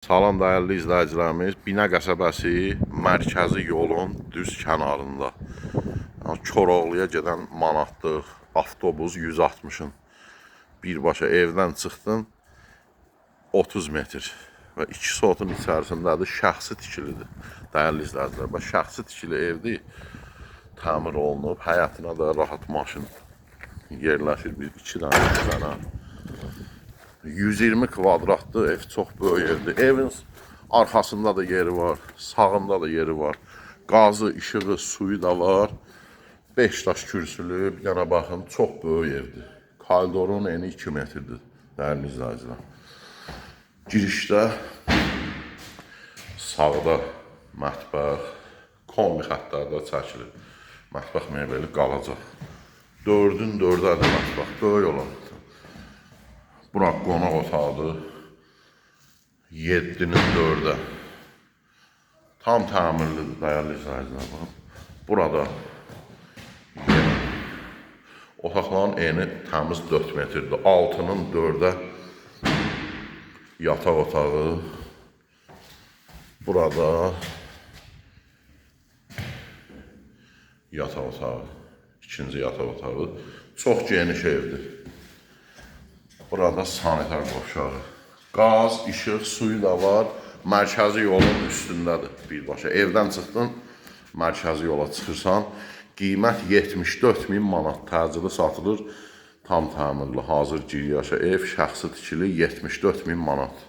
Salam dəyərli izləyicilərimiz, Binə qəsəbəsi mərkəzi yolun düz kənarında. Yəni, Koroğluya gedən manatlıq avtobus 160-ın birbaşa evdən çıxdın 30 metr və 2 sotun içərisindədir, şəxsi tikilidir. Dəyərli izləyicilər, şəxsi tikili evdir, təmir olunub, həyətinə də rahat maşın yerləşir, 2 dənə, 3 dənə. 120 kvadratlı ev, çox böyük evdir. Evin arxasında da yeri var, sağında da yeri var. Qazı, işığı, suyu da var. 5 daş kürsülü, bir dənə baxın, çox böyük evdir. Koridorun eni 2 metrdir, dəyərli izləyicilər. Girişdə sağda mətbəx, kombi xətlərdə çəkilir. Mətbəx mebeli qalacaq. 4-ün 4-ədir mətbəx, böyük olan. Bura qonaq otağıdır. 7-nin 4-ə. Tam təmirlidir, dəyərli izləyicilər. Burada otaqların eni təmiz 4 metrdir. 6-nın 4-ə yataq otağı. Burada yataq otağı. İkinci yataq otağı. Çox geniş evdir. Burada sanitar qovşağı. Qaz, işıq, suyu da var. Mərkəzi yolun üstündədir birbaşa. Evdən çıxdın, mərkəzi yola çıxırsan. Qiymət 74.000 manat təcili satılır. Tam təmirli, hazır giriyaşa ev, şəxsi tikili 74.000 manat.